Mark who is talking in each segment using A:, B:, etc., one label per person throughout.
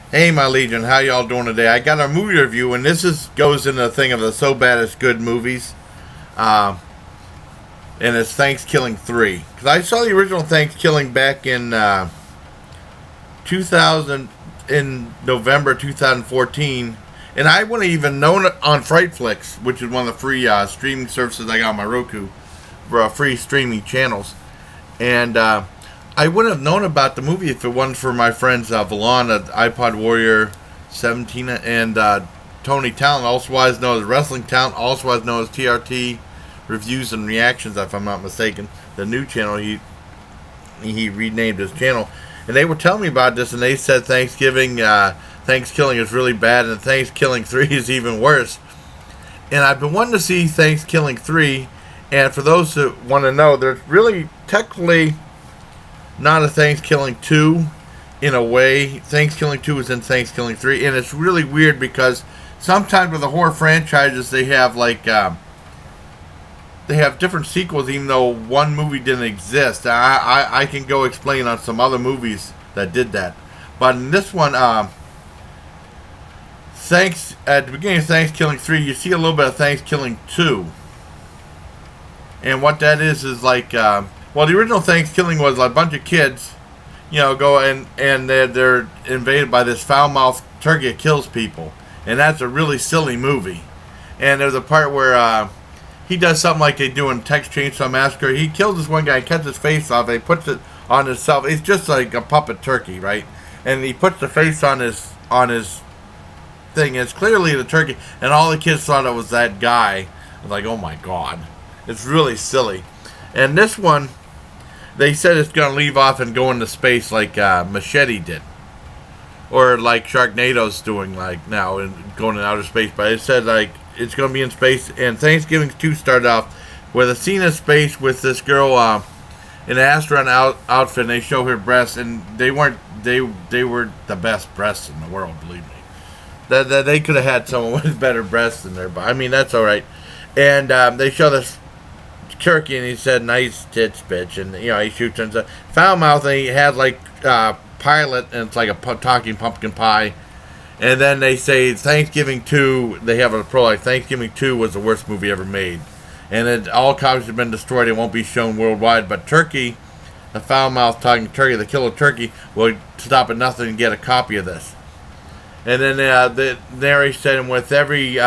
A: Hey, my Legion, how y'all doing today? I got a movie review, and goes into the thing of the so bad it's good movies, uh, and it's Thankskilling 3. Because I saw the original Thankskilling back in 2000, in November 2014, and I wouldn't even known it on Frightflix, which is one of the free streaming services I got on my Roku for free streaming channels, and I wouldn't have known about the movie if it wasn't for my friends Valon at iPod Warrior 17 and Tony Talent, also otherwise known as Wrestling Talent, also otherwise known as TRT Reviews and Reactions, if I'm not mistaken. The new channel, he renamed his channel. And they were telling me about this, and they said Thankskilling is really bad, and Thankskilling 3 is even worse. And I've been wanting to see Thankskilling 3, and for those who want to know, there's really technically not a Thankskilling 2 in a way. Thankskilling 2 is in Thankskilling 3, and it's really weird because sometimes with the horror franchises they have they have different sequels even though one movie didn't exist. I can go explain on some other movies that did that. But in this one, at the beginning of Thankskilling 3, you see a little bit of Thankskilling 2. And what that is well, the original Thankskilling was a bunch of kids, go and they're invaded by this foul-mouthed turkey that kills people. And that's a really silly movie. And there's a part where he does something like they do in Texas Chainsaw Massacre. He kills this one guy, cuts his face off, and he puts it on himself. It's just like a puppet turkey, right? And he puts the face on his thing. It's clearly the turkey, and all the kids thought it was that guy. I was like, oh my god. It's really silly. And this one, they said it's going to leave off and go into space like Machete did. Or like Sharknado's doing now and going in outer space. But it said it's going to be in space. And Thanksgiving 2 started off with a scene in space with this girl in an astronaut outfit. And they show her breasts. And they were the best breasts in the world, believe me. They could have had someone with better breasts in there. But I mean, that's alright. And they show this turkey, and he said, "Nice tits, bitch," and he shoots and foul mouth, and he had pilot, and it's like a talking pumpkin pie. And then they say Thanksgiving 2, they have a prologue. Thanksgiving 2 was the worst movie ever made, and all copies have been destroyed. It won't be shown worldwide. But Turkey, the foul mouth talking turkey, the killer turkey, will stop at nothing and get a copy of this. And then the narrator said, with every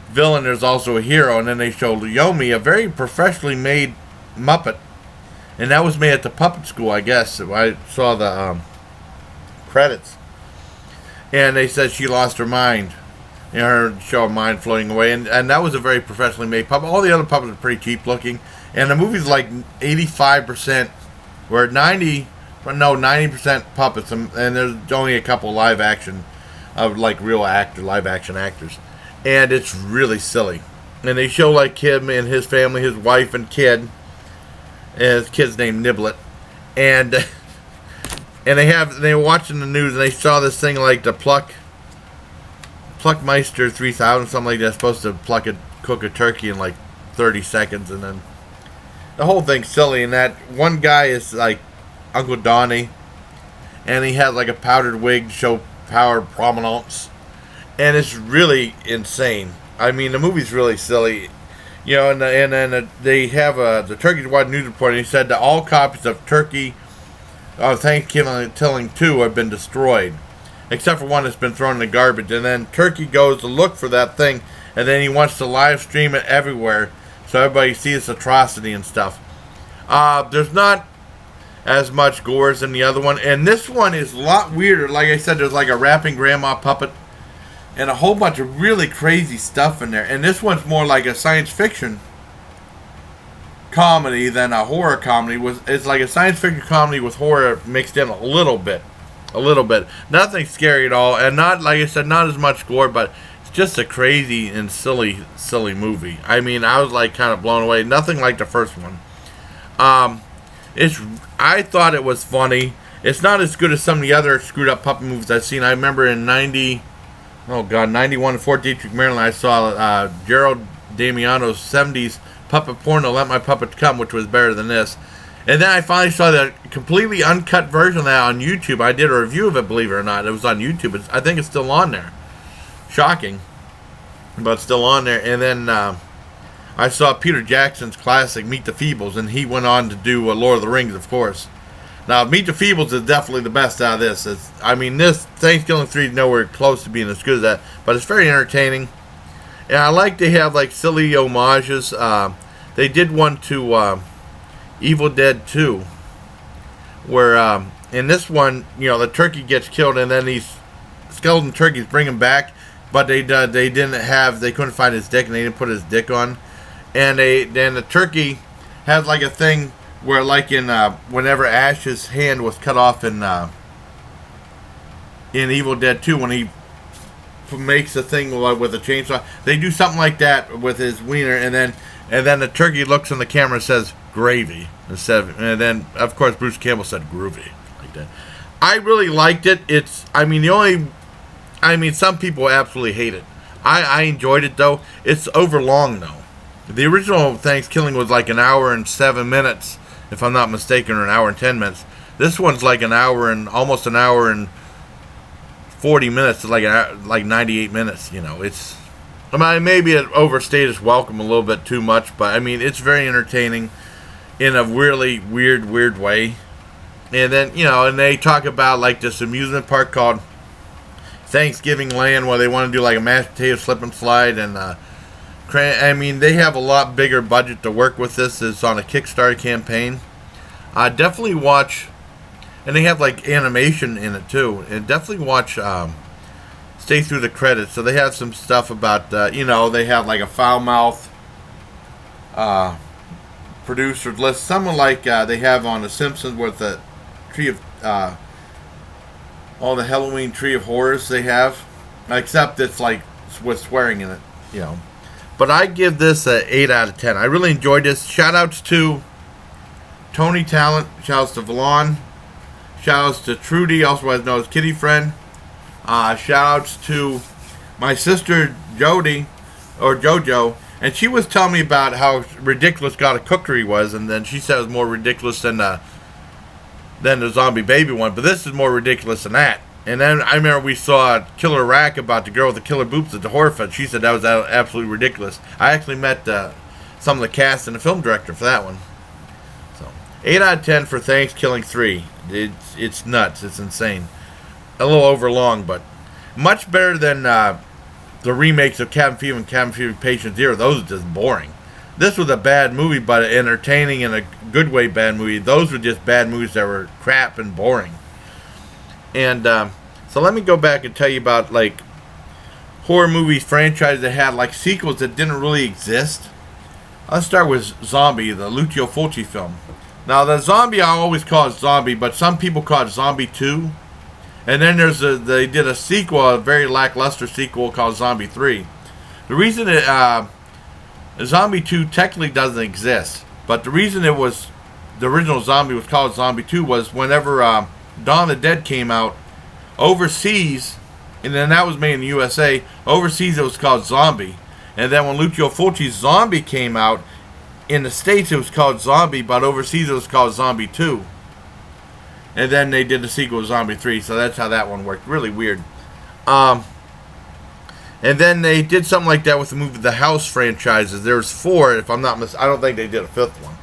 A: villain there's also a hero. And then they showed Yomi, a very professionally made Muppet, and that was made at the puppet school, I guess. I saw the credits, and they said she lost her mind, her show her mind floating away, and that was a very professionally made puppet. All the other puppets are pretty cheap looking, and the movie's 85% or 90% puppets, and there's only a couple live action of live action actors. And it's really silly. And they show him and his family, his wife and kid. And his kid's named Niblet. And they were watching the news, and they saw this thing like the Pluckmeister 3000, something like that, supposed to cook a turkey in 30 seconds, and then the whole thing's silly. And that one guy is Uncle Donnie, and he had a powdered wig to show power prominence. And it's really insane. I mean, the movie's really silly. And then they have the Turkey's Wide News Report, and he said that all copies of Thankskilling 2 have been destroyed, except for one that's been thrown in the garbage. And then Turkey goes to look for that thing, and then he wants to live stream it everywhere so everybody sees this atrocity and stuff. There's not as much gore as in the other one, and this one is a lot weirder. Like I said, there's a rapping grandma puppet and a whole bunch of really crazy stuff in there. And this one's more like a science fiction comedy than a horror comedy. It's like a science fiction comedy with horror mixed in a little bit. Nothing scary at all, and not, like I said, not as much gore, but it's just a crazy and silly movie. I mean, I was kind of blown away. Nothing like the first one. I thought it was funny. It's not as good as some of the other screwed up puppet movies I've seen. I remember in 91 in Fort Detrick, Maryland, I saw Gerald Damiano's 70s puppet porno, Let My Puppet Come, which was better than this. And then I finally saw the completely uncut version of that on YouTube. I did a review of it, believe it or not. It was on YouTube. I think it's still on there. Shocking, but it's still on there. And then I saw Peter Jackson's classic, Meet the Feebles, and he went on to do Lord of the Rings, of course. Now, Meet the Feebles is definitely the best out of this. This Thankskilling 3 is nowhere close to being as good as that, but it's very entertaining. And I like to have, like, silly homages. They did one to Evil Dead 2, where in this one, the turkey gets killed, and then these skeleton turkeys bring him back, but they couldn't find his dick, and they didn't put his dick on, and then the turkey has like a thing where, like in whenever Ash's hand was cut off in Evil Dead 2, when he makes a thing with a chainsaw, they do something like that with his wiener, and then the turkey looks in the camera and says gravy and then of course Bruce Campbell said groovy, like that. I really liked it. Some people absolutely hate it. I enjoyed it though. It's over long though. The original Thankskilling was like an hour and 7 minutes, if I'm not mistaken, or an hour and 10 minutes. This one's like almost an hour and 40 minutes, like 98 minutes. Maybe it overstayed its welcome a little bit too much, but it's very entertaining in a really weird way. And then, and they talk about like this amusement park called Thanksgiving Land, where they want to do like a mashed potato slip and slide, and they have a lot bigger budget to work with. This is on a Kickstarter campaign. Definitely watch, and they have like animation in it too, and definitely watch stay through the credits. So they have some stuff about they have like a foul mouth producer list, someone like they have on The Simpsons with the tree of all the Halloween Tree of Horrors they have, except it's like with swearing in it, But I give this a 8 out of 10. I really enjoyed this. Shout outs to Tony Talent. Shout outs to Valon. Shout outs to Trudi, also known as Kitty Friend. Shout outs to my sister Jody, or Jojo. And she was telling me about how ridiculous God of Cookery was, and then she said it was more ridiculous than the Zombie Baby one, but this is more ridiculous than that. And then I remember we saw Killer Rack about the girl with the killer boobs at the horror fest. She said that was absolutely ridiculous. I actually met some of the cast and the film director for that one. So 8 out of 10 for Thankskilling 3. It's nuts. It's insane. A little overlong, but much better than the remakes of Cabin Fever and Cabin Fever Patient Zero. Those are just boring. This was a bad movie, but entertaining in a good way bad movie. Those were just bad movies that were crap and boring. And so let me go back and tell you about like horror movie franchises that had like sequels that didn't really exist. Let's start with Zombie, the Lucio Fulci film. Now the Zombie I always call it Zombie, but some people call it Zombie 2. And then they did a sequel, a very lackluster sequel called Zombie 3. The reason Zombie 2 technically doesn't exist, but the reason the original Zombie was called Zombie 2 was whenever Dawn of the Dead came out overseas, and then that was made in the USA. Overseas it was called Zombie, and then when Lucio Fulci's Zombie came out in the States it was called Zombie, but overseas it was called Zombie 2. And then they did the sequel, Zombie 3, so that's how that one worked. Really weird. And then they did something like that with the House franchises. There was 4, if I'm not mistaken. I don't think they did a 5th one.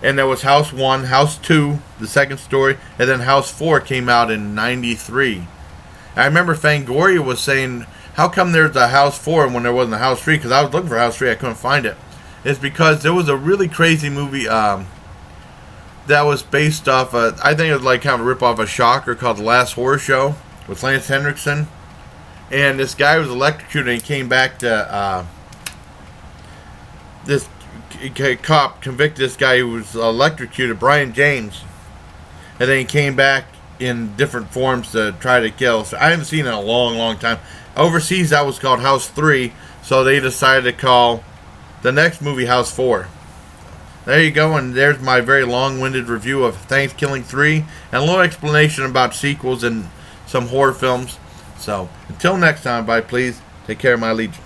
A: And there was House 1, House 2, the second story, and then House 4 came out in 93. I remember Fangoria was saying, how come there's a House 4 when there wasn't a House 3? Because I was looking for House 3, I couldn't find it. It's because there was a really crazy movie that was based off, I think it was like kind of a rip-off of Shocker called The Last Horror Show with Lance Henriksen. And this guy was electrocuted and he came back to, this cop convicted this guy who was electrocuted, Brian James. And then he came back in different forms to try to kill. So I haven't seen it in a long time. Overseas that was called House 3, so they decided to call the next movie House 4. There you go, and there's my very long-winded review of Thankskilling 3, and a little explanation about sequels and some horror films. So, until next time, bye, please, take care of my legion.